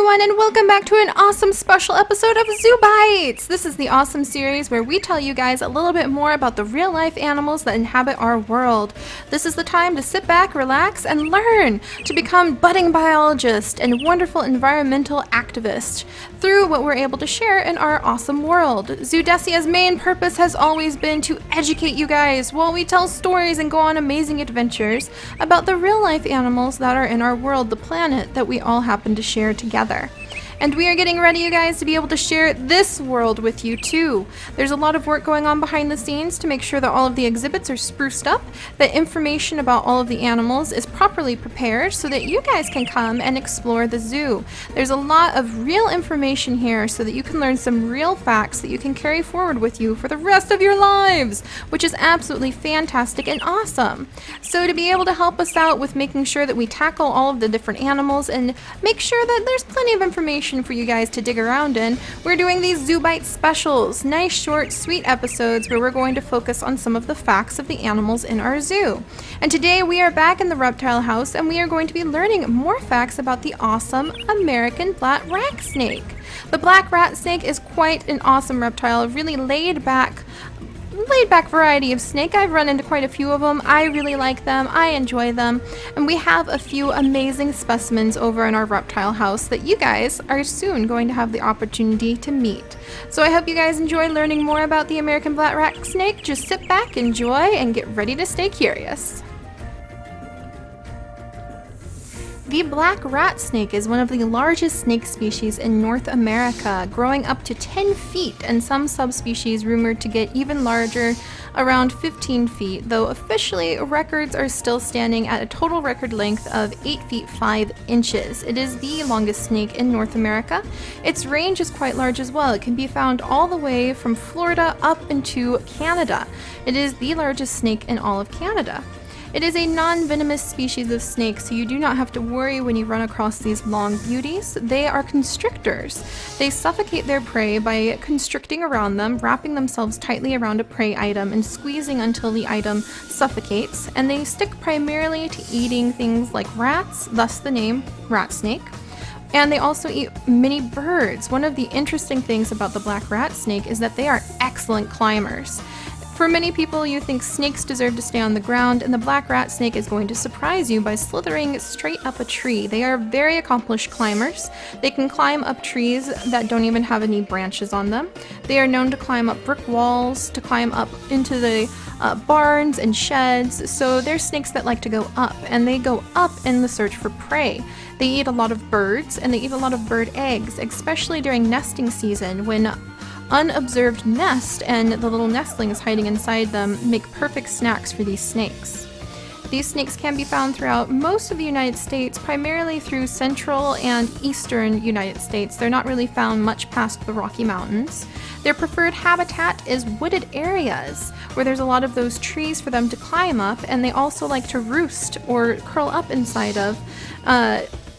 everyone, and welcome back to an awesome special episode of Zoo Bites! This is the awesome series where we tell you guys a little bit more about the real-life animals that inhabit our world. This is the time to sit back, relax, and learn to become budding biologists and wonderful environmental activists through what we're able to share in our awesome world. Zoodesia's main purpose has always been to educate you guys while we tell stories and go on amazing adventures about the real-life animals that are in our world, the planet that we all happen to share together. And we are getting ready, you guys, to be able to share this world with you too. There's a lot of work going on behind the scenes to make sure that all of the exhibits are spruced up, that information about all of the animals is properly prepared so that you guys can come and explore the zoo. There's a lot of real information here so that you can learn some real facts that you can carry forward with you for the rest of your lives, which is absolutely fantastic and awesome. So to be able to help us out with making sure that we tackle all of the different animals and make sure that there's plenty of information for you guys to dig around in, we're doing these Zoo Bite specials, nice short sweet episodes where we're going to focus on some of the facts of the animals in our zoo. And today we are back in the reptile house and we are going to be learning more facts about the awesome American black rat snake. The black rat snake is quite an awesome reptile, a really laid back variety of snake. I've run into quite a few of them. I really like them. I enjoy them. And we have a few amazing specimens over in our reptile house that you guys are soon going to have the opportunity to meet. So I hope you guys enjoy learning more about the American black rat snake. Just sit back, enjoy, and get ready to stay curious. The black rat snake is one of the largest snake species in North America, growing up to 10 feet, and some subspecies rumored to get even larger, around 15 feet, though officially records are still standing at a total record length of 8 feet 5 inches. It is the longest snake in North America. Its range is quite large as well. It can be found all the way from Florida up into Canada. It is the largest snake in all of Canada. It is a non-venomous species of snake, so you do not have to worry when you run across these long beauties. They are constrictors. They suffocate their prey by constricting around them, wrapping themselves tightly around a prey item and squeezing until the item suffocates. And they stick primarily to eating things like rats, thus the name rat snake. And they also eat many birds. One of the interesting things about the black rat snake is that they are excellent climbers. For many people, you think snakes deserve to stay on the ground, and the black rat snake is going to surprise you by slithering straight up a tree. They are very accomplished climbers. They can climb up trees that don't even have any branches on them. They are known to climb up brick walls, to climb up into the barns and sheds, so they're snakes that like to go up, and they go up in the search for prey. They eat a lot of birds, and they eat a lot of bird eggs, especially during nesting season when unobserved nest and the little nestlings hiding inside them make perfect snacks for these snakes. These snakes can be found throughout most of the United States, primarily through central and eastern United States. They're not really found much past the Rocky Mountains. Their preferred habitat is wooded areas where there's a lot of those trees for them to climb up, and they also like to roost or curl up inside of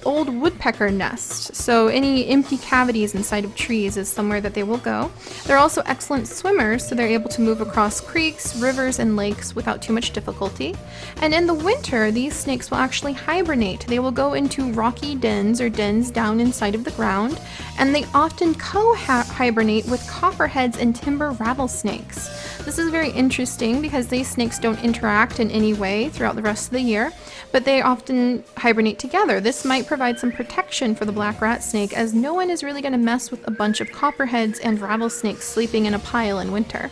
old woodpecker nest, so any empty cavities inside of trees is somewhere that they will go. They're also excellent swimmers, so they're able to move across creeks, rivers, and lakes without too much difficulty. And in the winter, these snakes will actually hibernate. They will go into rocky dens or dens down inside of the ground, and they often co-hibernate with copperheads and timber rattlesnakes. This is very interesting because these snakes don't interact in any way throughout the rest of the year, but they often hibernate together. This might provide some protection for the black rat snake, as no one is really going to mess with a bunch of copperheads and rattlesnakes sleeping in a pile in winter.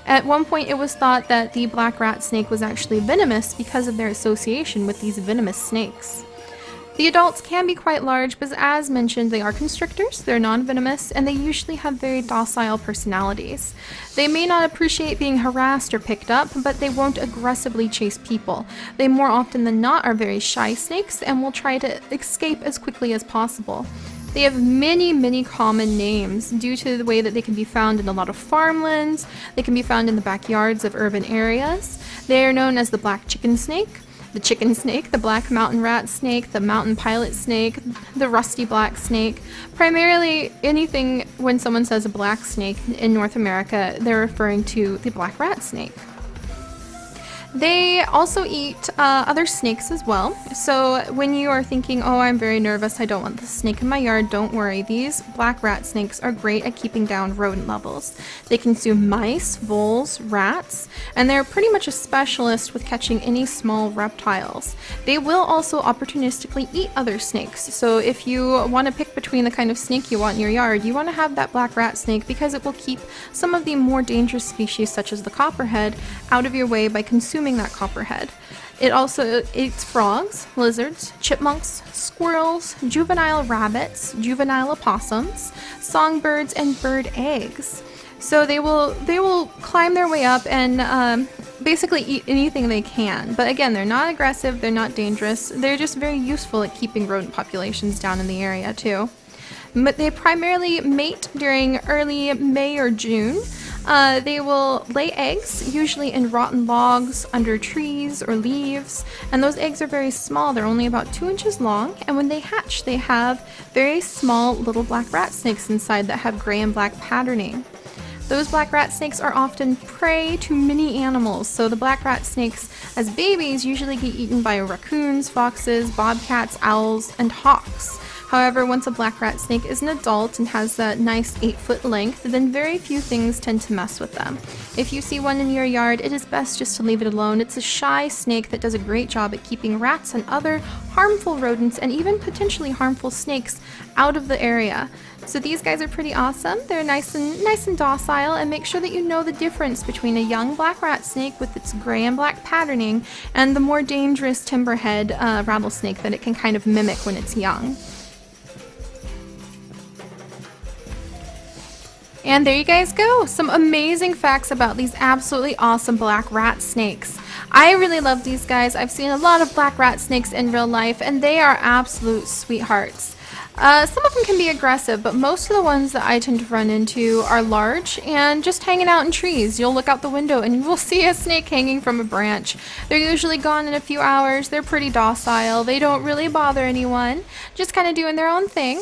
At one point, it was thought that the black rat snake was actually venomous because of their association with these venomous snakes. The adults can be quite large, but as mentioned, they are constrictors, they're non-venomous, and they usually have very docile personalities. They may not appreciate being harassed or picked up, but they won't aggressively chase people. They more often than not are very shy snakes and will try to escape as quickly as possible. They have many common names due to the way that they can be found in a lot of farmlands. They can be found in the backyards of urban areas. They are known as the black chicken snake, the chicken snake, the black mountain rat snake, the mountain pilot snake, the rusty black snake. Primarily anything when someone says a black snake in North America, they're referring to the black rat snake. They also eat other snakes as well. So when you are thinking, oh, I'm very nervous, I don't want the snake in my yard, don't worry. These black rat snakes are great at keeping down rodent levels. They consume mice, voles, rats, and they're pretty much a specialist with catching any small reptiles. They will also opportunistically eat other snakes. So if you want to pick between the kind of snake you want in your yard, you want to have that black rat snake because it will keep some of the more dangerous species such as the copperhead out of your way by consuming that copperhead. It also eats frogs, lizards, chipmunks, squirrels, juvenile rabbits, juvenile opossums, songbirds, and bird eggs. So they will climb their way up and basically eat anything they can. But again, they're not aggressive, they're not dangerous, they're just very useful at keeping rodent populations down in the area too. But they primarily mate during early May or June. They will lay eggs, usually in rotten logs, under trees or leaves, and those eggs are very small. They're only about 2 inches long, and when they hatch, they have very small little black rat snakes inside that have gray and black patterning. Those black rat snakes are often prey to many animals, so the black rat snakes as babies usually get eaten by raccoons, foxes, bobcats, owls, and hawks. However, once a black rat snake is an adult and has that nice 8-foot length, then very few things tend to mess with them. If you see one in your yard, it is best just to leave it alone. It's a shy snake that does a great job at keeping rats and other harmful rodents and even potentially harmful snakes out of the area. So these guys are pretty awesome. They're nice and docile, and make sure that you know the difference between a young black rat snake with its gray and black patterning and the more dangerous timberhead rattlesnake that it can kind of mimic when it's young. And there you guys go, some amazing facts about these absolutely awesome black rat snakes. I really love these guys. I've seen a lot of black rat snakes in real life, and they are absolute sweethearts. Some of them can be aggressive, but most of the ones that I tend to run into are large and just hanging out in trees. You'll look out the window and you will see a snake hanging from a branch. They're usually gone in a few hours. They're pretty docile. They don't really bother anyone, just kind of doing their own thing.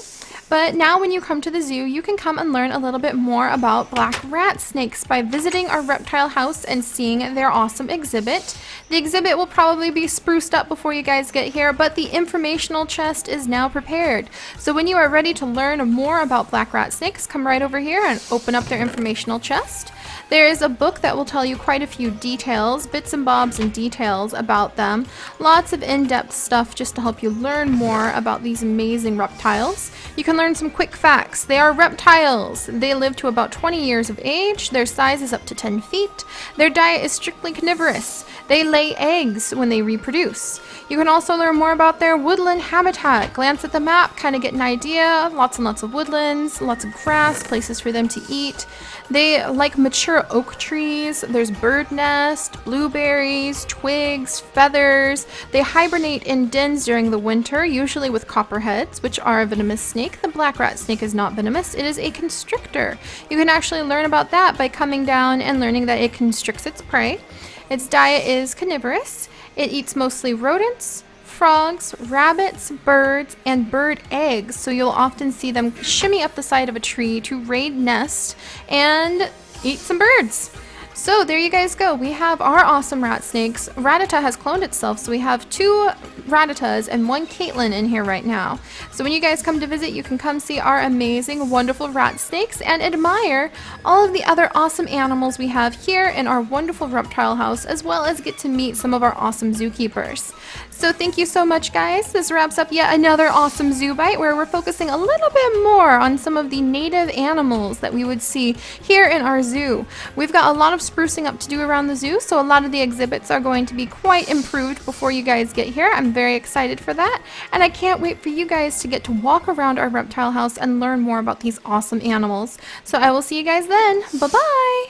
But now when you come to the zoo, you can come and learn a little bit more about black rat snakes by visiting our reptile house and seeing their awesome exhibit. The exhibit will probably be spruced up before you guys get here, but the informational chest is now prepared. So when you are ready to learn more about black rat snakes, come right over here and open up their informational chest. There is a book that will tell you quite a few details, bits and bobs and details about them. Lots of in-depth stuff just to help you learn more about these amazing reptiles. You can learn some quick facts. They are reptiles. They live to about 20 years of age. Their size is up to 10 feet. Their diet is strictly carnivorous. They lay eggs when they reproduce. You can also learn more about their woodland habitat. Glance at the map, kind of get an idea. Lots and lots of woodlands, lots of grass, places for them to eat. They like mature oak trees. There's bird nest, blueberries, twigs, feathers. They hibernate in dens during the winter, usually with copperheads, which are a venomous snake. The black rat snake is not venomous. It is a constrictor. You can actually learn about that by coming down and learning that it constricts its prey. Its diet is carnivorous. It eats mostly rodents, frogs, rabbits, birds, and bird eggs. So you'll often see them shimmy up the side of a tree to raid nests and eat some birds. So there you guys go. We have our awesome rat snakes. Rattata has cloned itself, so we have 2 Rattatas and 1 Caitlin in here right now. So when you guys come to visit, you can come see our amazing, wonderful rat snakes and admire all of the other awesome animals we have here in our wonderful reptile house, as well as get to meet some of our awesome zookeepers. So thank you so much, guys. This wraps up yet another awesome zoo bite where we're focusing a little bit more on some of the native animals that we would see here in our zoo. We've got a lot of sprucing up to do around the zoo, so a lot of the exhibits are going to be quite improved before you guys get here. I'm very excited for that, and I can't wait for you guys to get to walk around our reptile house and learn more about these awesome animals. So I will see you guys then. Bye-bye!